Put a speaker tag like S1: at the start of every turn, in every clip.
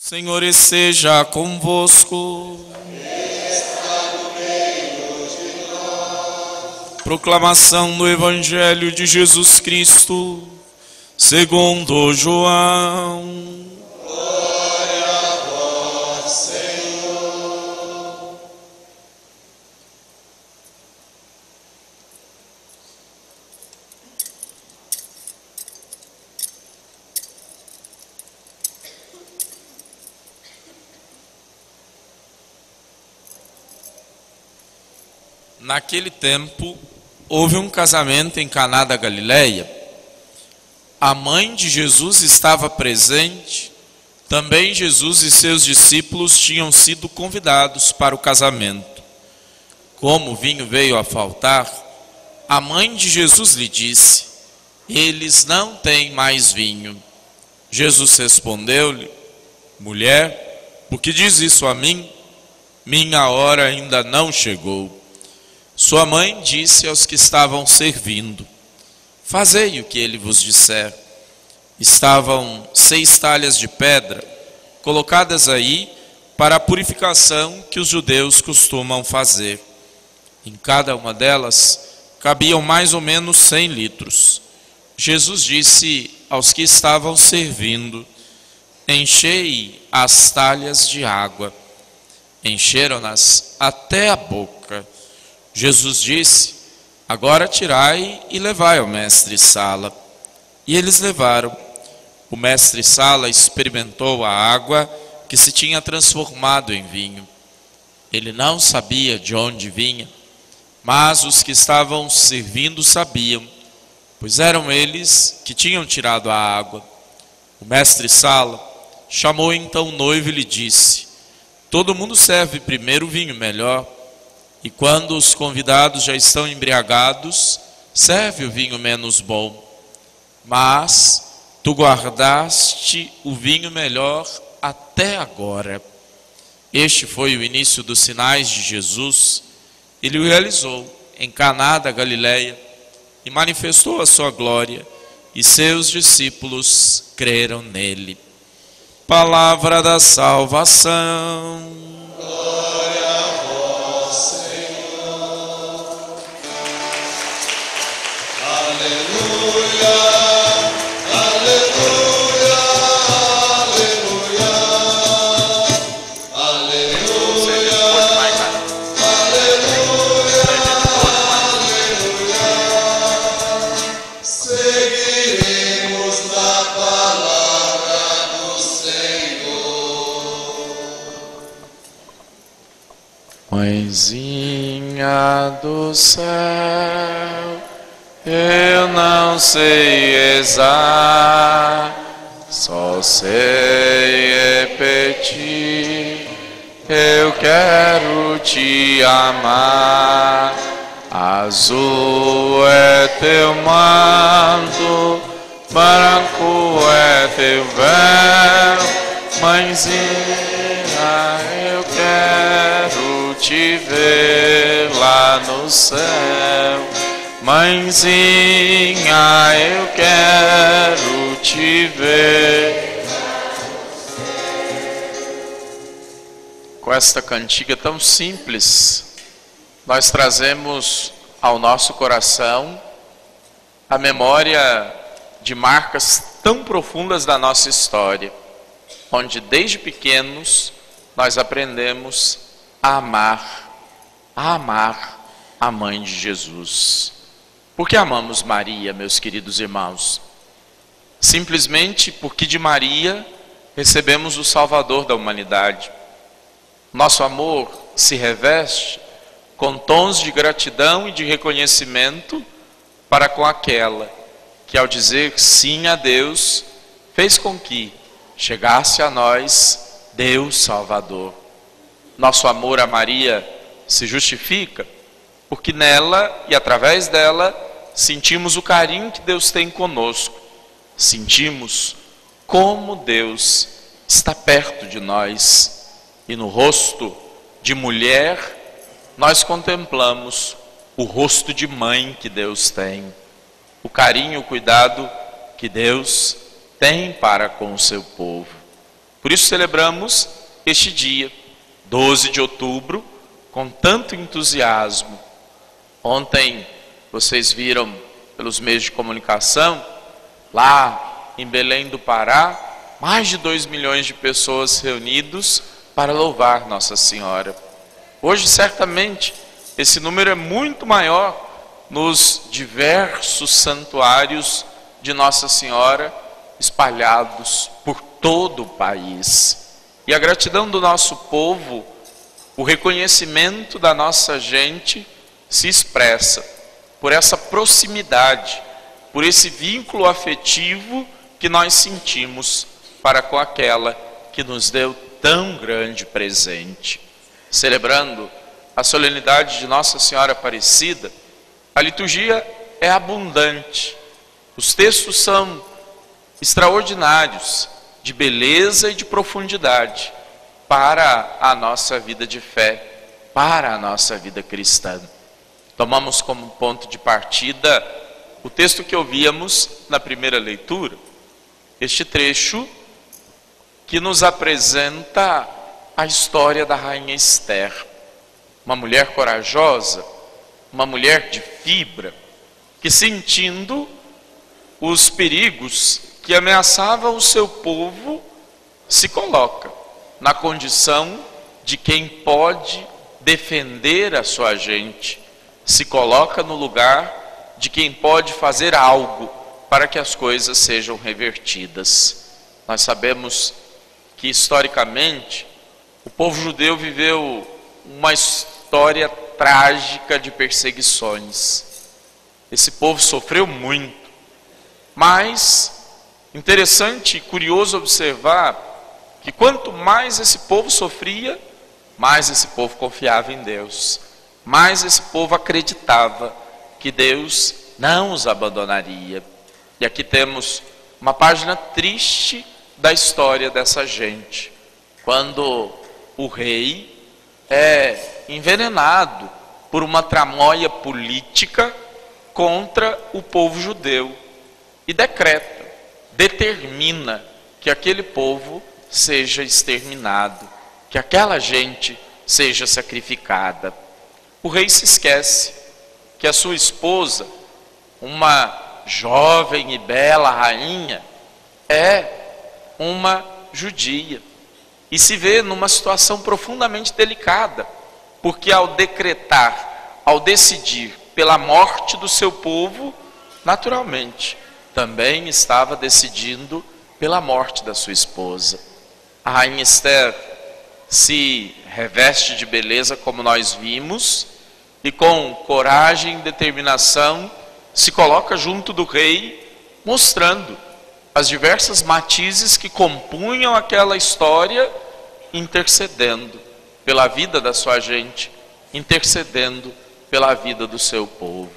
S1: Senhor esteja convosco. Proclamação do Evangelho de Jesus Cristo, segundo João.
S2: Glória a vós, Senhor.
S1: Naquele tempo, houve um casamento em Caná da Galileia. A mãe de Jesus estava presente. Também Jesus e seus discípulos tinham sido convidados para o casamento. Como o vinho veio a faltar, a mãe de Jesus lhe disse: eles não têm mais vinho. Jesus respondeu-lhe: mulher, por que diz isso a mim? Minha hora ainda não chegou. Sua mãe disse aos que estavam servindo: fazei o que ele vos disser. Estavam 6 talhas de pedra, colocadas aí para a purificação que os judeus costumam fazer. Em cada uma delas cabiam mais ou menos 100 litros. Jesus disse aos que estavam servindo: enchei as talhas de água. Encheram-nas até a boca. Jesus disse: agora tirai e levai ao mestre-sala. E eles levaram. O mestre-sala experimentou a água que se tinha transformado em vinho. Ele não sabia de onde vinha, mas os que estavam servindo sabiam, pois eram eles que tinham tirado a água. O mestre-sala chamou então o noivo e lhe disse: todo mundo serve primeiro o vinho melhor, e quando os convidados já estão embriagados, serve o vinho menos bom. Mas tu guardaste o vinho melhor até agora. Este foi o início dos sinais de Jesus. Ele o realizou em Caná da Galileia e manifestou a sua glória, e seus discípulos creram nele. Palavra da salvação.
S2: Glória a vós, Senhor. Aleluia, aleluia, aleluia, aleluia, aleluia. Seguiremos na palavra do Senhor.
S1: Mãezinha do céu, eu não sei exato, só sei repetir. Eu quero te amar. Azul é teu manto, branco é teu véu. Mãezinha, eu quero te ver lá no céu. Mãezinha, eu quero te ver. Com esta cantiga tão simples, nós trazemos ao nosso coração a memória de marcas tão profundas da nossa história, onde desde pequenos nós aprendemos a amar a mãe de Jesus. Por que amamos Maria, meus queridos irmãos? Simplesmente porque de Maria recebemos o Salvador da humanidade. Nosso amor se reveste com tons de gratidão e de reconhecimento para com aquela que, ao dizer sim a Deus, fez com que chegasse a nós Deus Salvador. Nosso amor a Maria se justifica porque nela e através dela sentimos o carinho que Deus tem conosco. Sentimos como Deus está perto de nós. E no rosto de mulher, nós contemplamos o rosto de mãe que Deus tem. O carinho, o cuidado que Deus tem para com o seu povo. Por isso celebramos este dia, 12 de outubro, com tanto entusiasmo. Ontem vocês viram pelos meios de comunicação, lá em Belém do Pará, mais de 2 milhões de pessoas reunidos para louvar Nossa Senhora. Hoje, certamente, esse número é muito maior nos diversos santuários de Nossa Senhora espalhados por todo o país. E a gratidão do nosso povo, o reconhecimento da nossa gente se expressa por essa proximidade, por esse vínculo afetivo que nós sentimos para com aquela que nos deu tão grande presente. Celebrando a solenidade de Nossa Senhora Aparecida, a liturgia é abundante, os textos são extraordinários, de beleza e de profundidade para a nossa vida de fé, para a nossa vida cristã. Tomamos como ponto de partida o texto que ouvíamos na primeira leitura, este trecho que nos apresenta a história da rainha Esther, uma mulher corajosa, uma mulher de fibra, que sentindo os perigos que ameaçavam o seu povo, se coloca na condição de quem pode defender a sua gente, se coloca no lugar de quem pode fazer algo para que as coisas sejam revertidas. Nós sabemos que historicamente o povo judeu viveu uma história trágica de perseguições. Esse povo sofreu muito, mas interessante e curioso observar que quanto mais esse povo sofria, mais esse povo confiava em Deus, mais esse povo acreditava que Deus não os abandonaria. E aqui temos uma página triste da história dessa gente, quando o rei é envenenado por uma tramóia política contra o povo judeu e decreta, determina que aquele povo seja exterminado, que aquela gente seja sacrificada. O rei se esquece que a sua esposa, uma jovem e bela rainha, é uma judia e se vê numa situação profundamente delicada, porque ao decretar, ao decidir pela morte do seu povo, naturalmente também estava decidindo pela morte da sua esposa. A rainha Esther se reveste de beleza, como nós vimos, e com coragem e determinação se coloca junto do rei, mostrando as diversas matizes que compunham aquela história, intercedendo pela vida da sua gente, intercedendo pela vida do seu povo.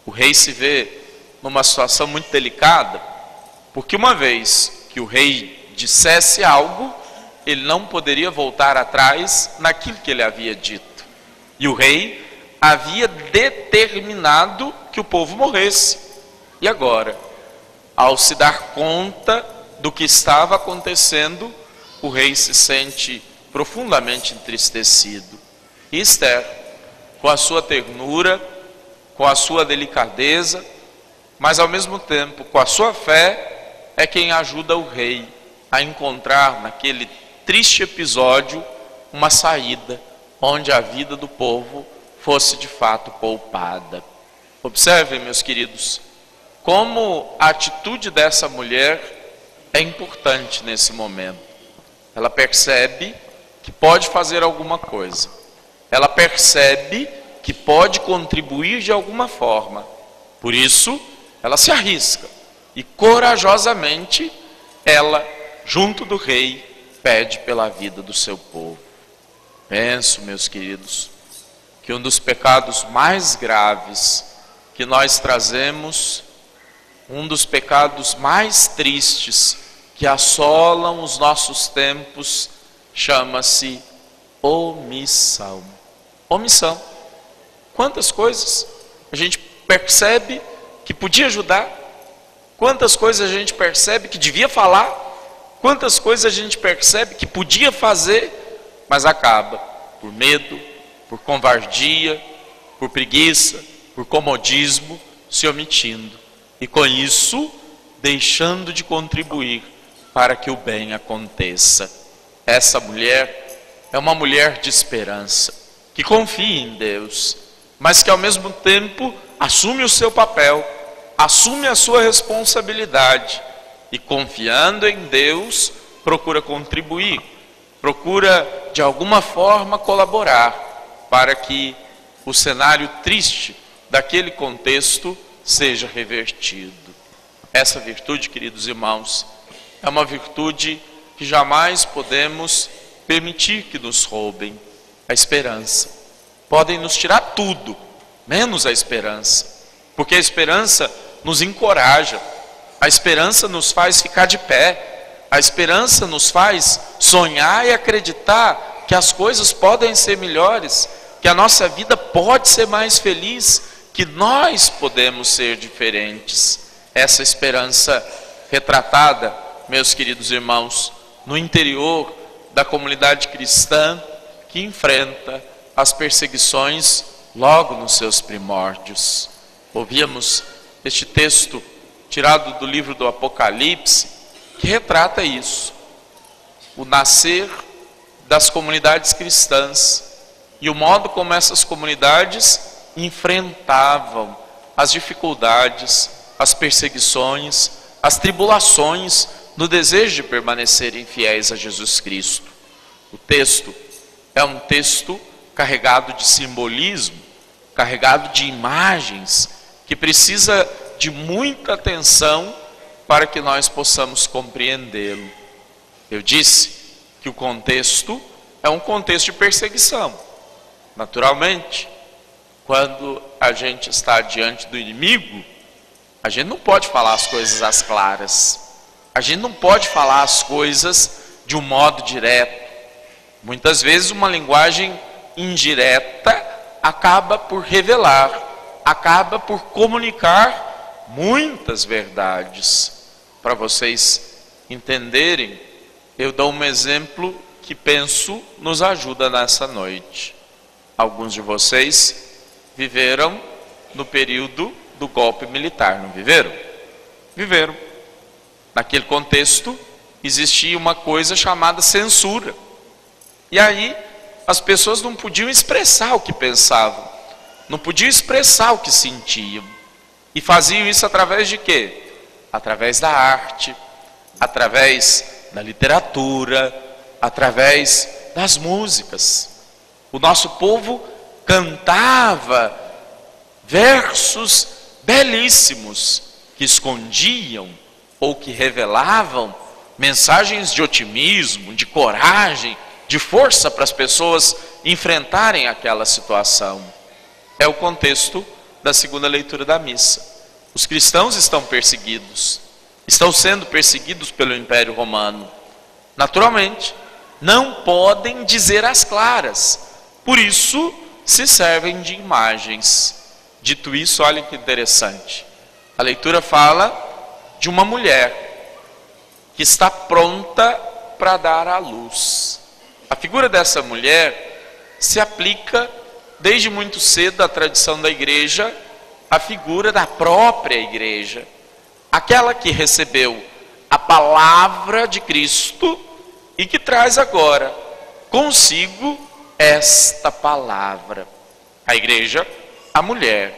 S1: O rei se vê numa situação muito delicada, porque uma vez que o rei dissesse algo, ele não poderia voltar atrás naquilo que ele havia dito. E o rei havia determinado que o povo morresse. E agora, ao se dar conta do que estava acontecendo, o rei se sente profundamente entristecido. E Esther, com a sua ternura, com a sua delicadeza, mas ao mesmo tempo com a sua fé, é quem ajuda o rei a encontrar naquele triste episódio uma saída, onde a vida do povo fosse de fato poupada. Observem, meus queridos, como a atitude dessa mulher é importante nesse momento. Ela percebe que pode fazer alguma coisa. Ela percebe que pode contribuir de alguma forma. Por isso, ela se arrisca e corajosamente ela, junto do rei, pede pela vida do seu povo. Penso, meus queridos, que um dos pecados mais graves que nós trazemos, um dos pecados mais tristes que assolam os nossos tempos, chama-se omissão. Omissão. Quantas coisas a gente percebe que podia ajudar, quantas coisas a gente percebe que devia falar, Quantas coisas a gente percebe que podia fazer, mas acaba por medo, por covardia, por preguiça, por comodismo, se omitindo. E com isso, deixando de contribuir para que o bem aconteça. Essa mulher é uma mulher de esperança, que confia em Deus, mas que ao mesmo tempo assume o seu papel, assume a sua responsabilidade e, confiando em Deus, procura contribuir, procura de alguma forma colaborar para que o cenário triste daquele contexto seja revertido. Essa virtude, queridos irmãos, é uma virtude que jamais podemos permitir que nos roubem: a esperança. Podem nos tirar tudo, menos a esperança, porque a esperança nos encoraja, a esperança nos faz ficar de pé, a esperança nos faz sonhar e acreditar que as coisas podem ser melhores, que a nossa vida pode ser mais feliz, que nós podemos ser diferentes. Essa esperança retratada, meus queridos irmãos, no interior da comunidade cristã que enfrenta as perseguições logo nos seus primórdios. Ouvíamos este texto tirado do livro do Apocalipse, que retrata isso, o nascer das comunidades cristãs e o modo como essas comunidades enfrentavam as dificuldades, as perseguições, as tribulações, no desejo de permanecerem fiéis a Jesus Cristo. O texto é um texto carregado de simbolismo, carregado de imagens, que precisa de muita atenção para que nós possamos compreendê-lo. Eu disse que o contexto é um contexto de perseguição. Naturalmente, quando a gente está diante do inimigo, a gente não pode falar as coisas às claras. A gente não pode falar as coisas de um modo direto. Muitas vezes uma linguagem indireta acaba por revelar, acaba por comunicar muitas verdades. Para vocês entenderem, eu dou um exemplo que penso nos ajuda nessa noite. Alguns de vocês viveram no período do golpe militar, não viveram? Viveram. Naquele contexto existia uma coisa chamada censura. E aí as pessoas não podiam expressar o que pensavam, não podiam expressar o que sentiam. E faziam isso através de quê? Através da arte, através da literatura, através das músicas. O nosso povo cantava versos belíssimos que escondiam ou que revelavam mensagens de otimismo, de coragem, de força para as pessoas enfrentarem aquela situação. É o contexto da segunda leitura da missa. Os cristãos estão perseguidos, estão sendo perseguidos pelo Império Romano. Naturalmente, não podem dizer às claras, por isso se servem de imagens. Dito isso, olha que interessante. A leitura fala de uma mulher que está pronta para dar à luz. A figura dessa mulher se aplica desde muito cedo à tradição da igreja, a figura da própria igreja, aquela que recebeu a palavra de Cristo e que traz agora consigo esta palavra. A igreja, a mulher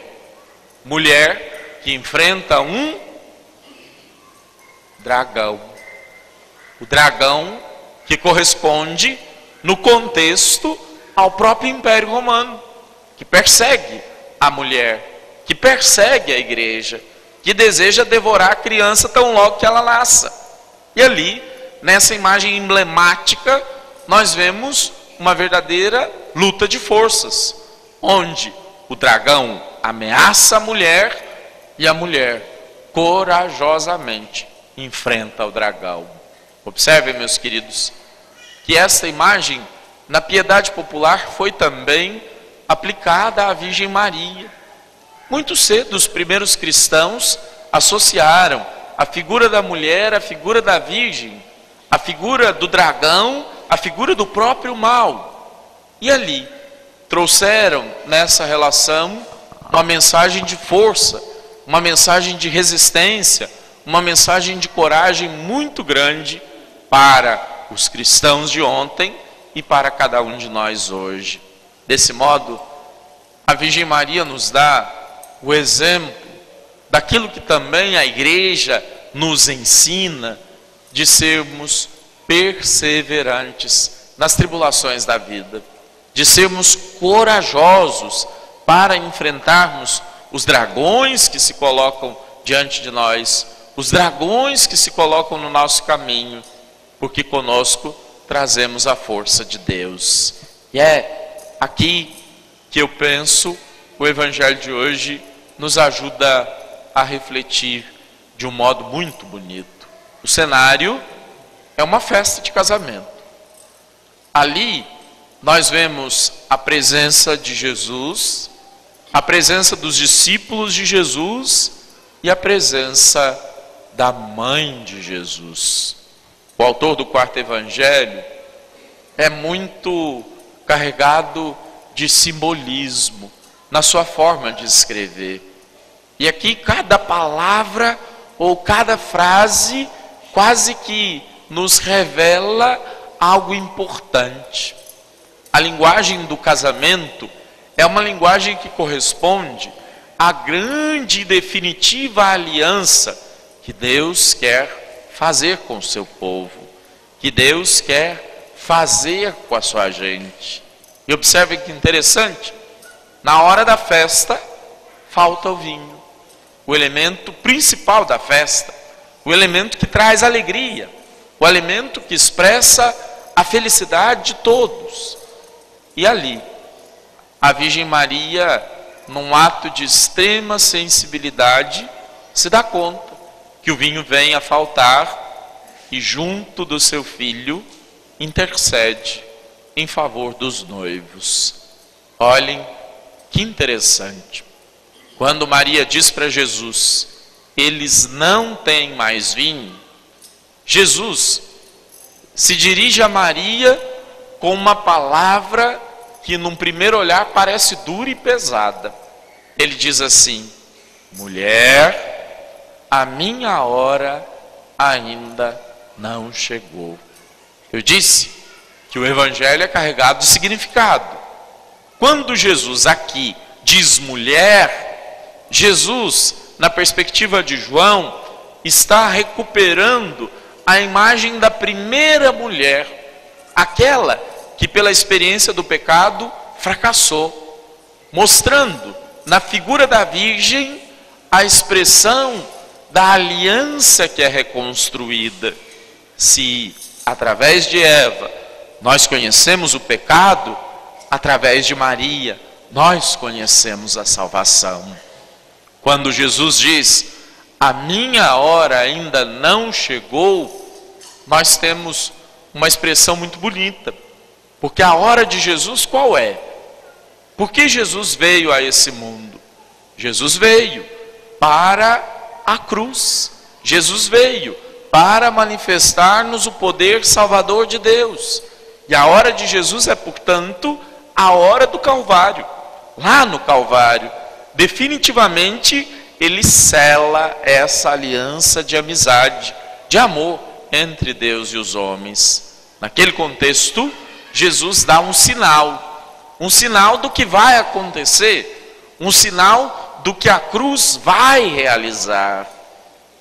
S1: que enfrenta um dragão. O dragão que corresponde no contexto ao próprio Império Romano, que persegue a mulher, que persegue a igreja, que deseja devorar a criança tão logo que ela nasça. E ali, nessa imagem emblemática, nós vemos uma verdadeira luta de forças, onde o dragão ameaça a mulher e a mulher corajosamente enfrenta o dragão. Observem, meus queridos, que esta imagem na piedade popular foi também aplicada à Virgem Maria. Muito cedo os primeiros cristãos associaram a figura da mulher, a figura da Virgem, a figura do dragão, a figura do próprio mal. E ali trouxeram nessa relação uma mensagem de força, uma mensagem de resistência, uma mensagem de coragem muito grande para os cristãos de ontem e para cada um de nós hoje. Desse modo, a Virgem Maria nos dá o exemplo daquilo que também a igreja nos ensina, de sermos perseverantes nas tribulações da vida, de sermos corajosos para enfrentarmos os dragões que se colocam diante de nós, os dragões que se colocam no nosso caminho, porque conosco trazemos a força de Deus. E é aqui que eu penso, o Evangelho de hoje nos ajuda a refletir de um modo muito bonito. O cenário é uma festa de casamento. Ali nós vemos a presença de Jesus, a presença dos discípulos de Jesus e a presença da mãe de Jesus. O autor do quarto evangelho é muito carregado de simbolismo na sua forma de escrever. E aqui cada palavra ou cada frase quase que nos revela algo importante. A linguagem do casamento é uma linguagem que corresponde à grande e definitiva aliança que Deus quer fazer com o seu povo, que Deus quer fazer com a sua gente. E observe que interessante, na hora da festa falta o vinho, o elemento principal da festa, o elemento que traz alegria, o elemento que expressa a felicidade de todos. E ali, a Virgem Maria, num ato de extrema sensibilidade, se dá conta que o vinho vem a faltar e junto do seu filho intercede em favor dos noivos. Olhem que interessante. Quando Maria diz para Jesus, eles não têm mais vinho, Jesus se dirige a Maria com uma palavra que num primeiro olhar parece dura e pesada. Ele diz assim: mulher, a minha hora ainda não chegou. Eu disse que o evangelho é carregado de significado. Quando Jesus aqui diz mulher, Jesus, na perspectiva de João, está recuperando a imagem da primeira mulher, aquela que pela experiência do pecado fracassou, mostrando na figura da Virgem a expressão da aliança que é reconstruída. Se através de Eva nós conhecemos o pecado, através de Maria nós conhecemos a salvação. Quando Jesus diz, a minha hora ainda não chegou, nós temos uma expressão muito bonita. Porque a hora de Jesus qual é? Por que Jesus veio a esse mundo? Jesus veio para a cruz. Jesus veio para manifestar-nos o poder salvador de Deus. E a hora de Jesus é, portanto, a hora do Calvário. Lá no Calvário, definitivamente, ele sela essa aliança de amizade, de amor entre Deus e os homens. Naquele contexto, Jesus dá um sinal do que vai acontecer, um sinal do que a cruz vai realizar.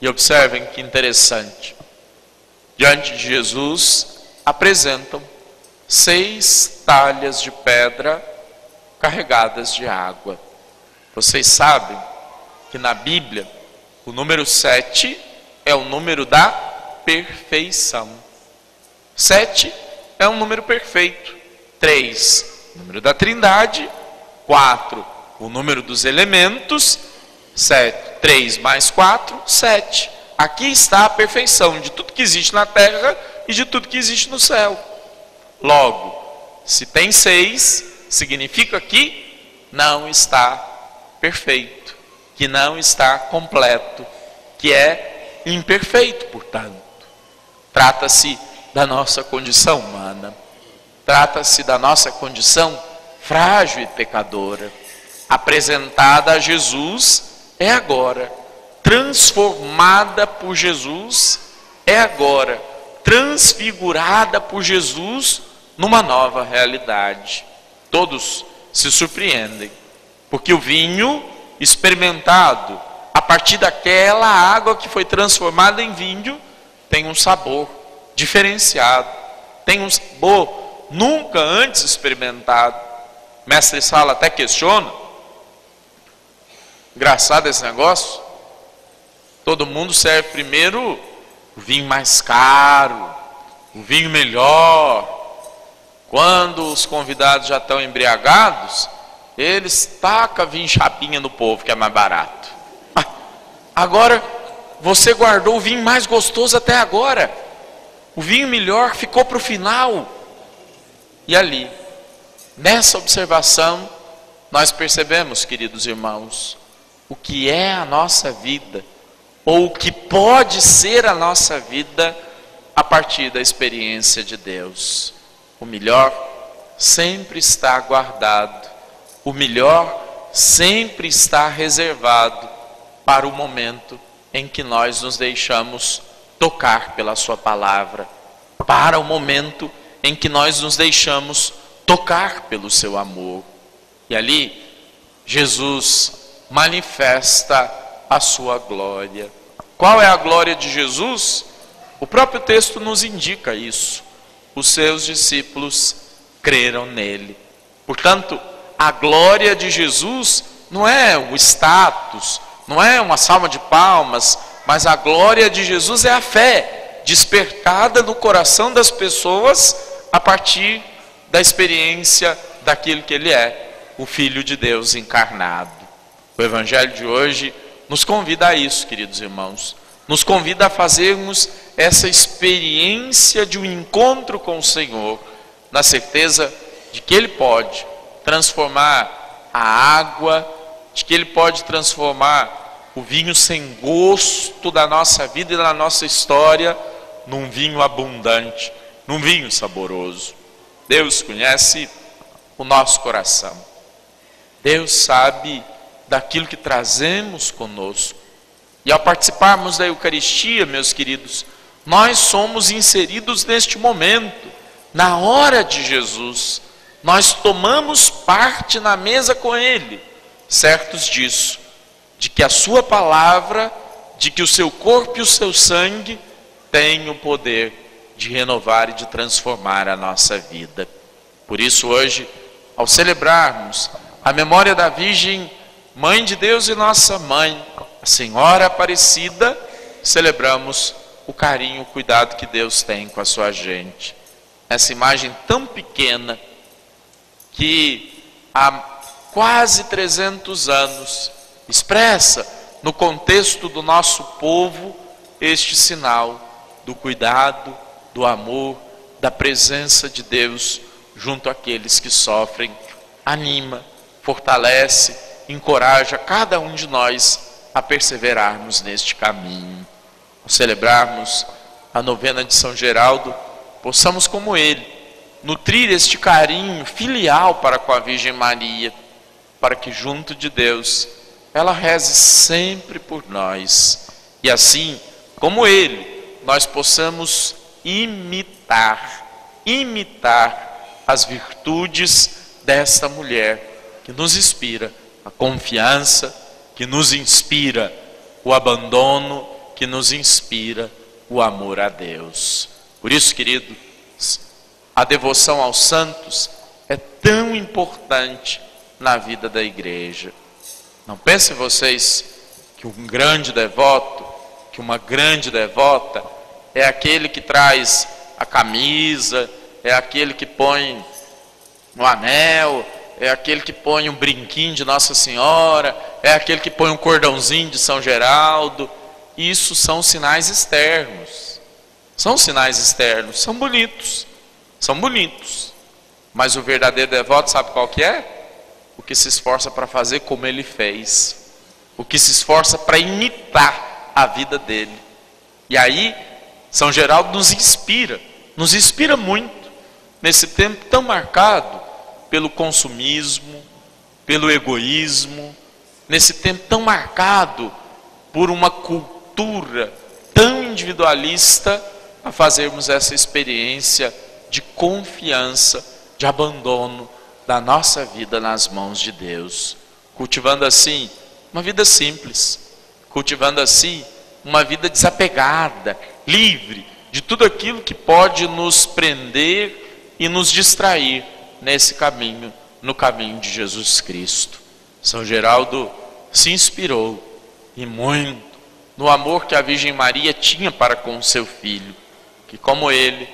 S1: E observem que interessante, diante de Jesus apresentam 6 talhas de pedra carregadas de água. Vocês sabem que na Bíblia o número 7 é o número da perfeição. 7 é um número perfeito. 3, o número da Trindade. 4, o número dos elementos. 3 mais 4, 7. Aqui está a perfeição de tudo que existe na terra e de tudo que existe no céu. Logo, se tem 6, significa que não está perfeito, que não está completo, que é imperfeito, portanto. Trata-se da nossa condição humana. Trata-se da nossa condição frágil e pecadora. Apresentada a Jesus é agora. Transformada por Jesus é agora. Transfigurada por Jesus numa nova realidade. Todos se surpreendem, porque o vinho experimentado a partir daquela água que foi transformada em vinho tem um sabor diferenciado, tem um sabor nunca antes experimentado. Mestre Sala até questiona. Engraçado esse negócio. Todo mundo serve primeiro o vinho mais caro, o vinho melhor. Quando os convidados já estão embriagados, eles tacam vinho chapinha no povo, que é mais barato. Agora, você guardou o vinho mais gostoso até agora. O vinho melhor ficou para o final. E ali, nessa observação, nós percebemos, queridos irmãos, o que é a nossa vida, ou o que pode ser a nossa vida a partir da experiência de Deus. O melhor sempre está guardado, o melhor sempre está reservado para o momento em que nós nos deixamos tocar pela sua palavra, para o momento em que nós nos deixamos tocar pelo seu amor. E ali, Jesus manifesta a sua glória. Qual é a glória de Jesus? O próprio texto nos indica isso. Os seus discípulos creram nele. Portanto, a glória de Jesus não é o status, não é uma salva de palmas, mas a glória de Jesus é a fé despertada no coração das pessoas a partir da experiência daquilo que ele é, o Filho de Deus encarnado. O Evangelho de hoje nos convida a isso, queridos irmãos. Nos convida a fazermos essa experiência de um encontro com o Senhor, na certeza de que Ele pode transformar a água, de que Ele pode transformar o vinho sem gosto da nossa vida e da nossa história num vinho abundante, num vinho saboroso. Deus conhece o nosso coração. Deus sabe daquilo que trazemos conosco. E ao participarmos da Eucaristia, meus queridos, nós somos inseridos neste momento, na hora de Jesus. Nós tomamos parte na mesa com Ele, certos disso, de que a sua palavra, de que o seu corpo e o seu sangue têm o poder de renovar e de transformar a nossa vida. Por isso hoje, ao celebrarmos a memória da Virgem Mãe de Deus e nossa Mãe, a Senhora Aparecida, celebramos o carinho, o cuidado que Deus tem com a sua gente. Essa imagem tão pequena que há quase 300 anos expressa no contexto do nosso povo este sinal do cuidado, do amor, da presença de Deus junto àqueles que sofrem, anima, fortalece, encoraja cada um de nós a perseverarmos neste caminho. Ao celebrarmos a novena de São Geraldo, possamos como ele, nutrir este carinho filial para com a Virgem Maria, para que junto de Deus, ela reze sempre por nós. E assim, como ele, nós possamos imitar as virtudes desta mulher, que nos inspira a confiança, que nos inspira o abandono, que nos inspira o amor a Deus. Por isso, queridos, a devoção aos santos é tão importante na vida da igreja. Não pensem vocês que um grande devoto, que uma grande devota é aquele que traz a camisa, é aquele que põe um anel, é aquele que põe um brinquinho de Nossa Senhora, é aquele que põe um cordãozinho de São Geraldo. Isso são sinais externos. São sinais externos, são bonitos. Mas o verdadeiro devoto, sabe qual que é? O que se esforça para fazer como ele fez. O que se esforça para imitar a vida dele. E aí, São Geraldo nos inspira nos inspira muito nesse tempo tão marcado pelo consumismo, pelo egoísmo, nesse tempo tão marcado por uma cultura tão individualista, a fazermos essa experiência de confiança, de abandono da nossa vida nas mãos de Deus, cultivando assim uma vida simples, cultivando assim uma vida desapegada, livre de tudo aquilo que pode nos prender e nos distrair nesse caminho, no caminho de Jesus Cristo. São Geraldo se inspirou e muito no amor que a Virgem Maria tinha para com seu filho, que como ele,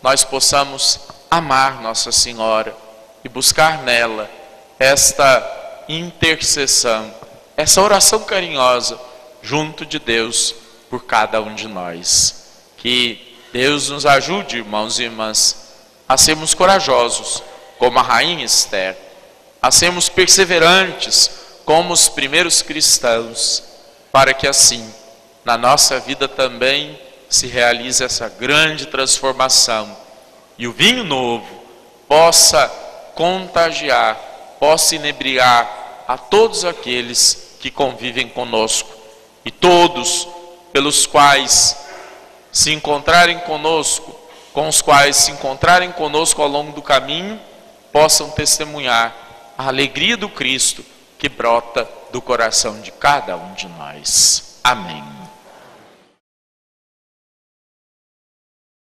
S1: nós possamos amar Nossa Senhora e buscar nela esta intercessão, essa oração carinhosa junto de Deus por cada um de nós. Que Deus nos ajude, irmãos e irmãs, a sermos corajosos, como a rainha Esther, a sermos perseverantes, como os primeiros cristãos, para que assim, na nossa vida também, se realize essa grande transformação e o vinho novo possa contagiar, possa inebriar a todos aqueles que convivem conosco, e todos pelos quais se encontrarem conosco, com os quais se encontrarem conosco ao longo do caminho, possam testemunhar a alegria do Cristo que brota do coração de cada um de nós. Amém.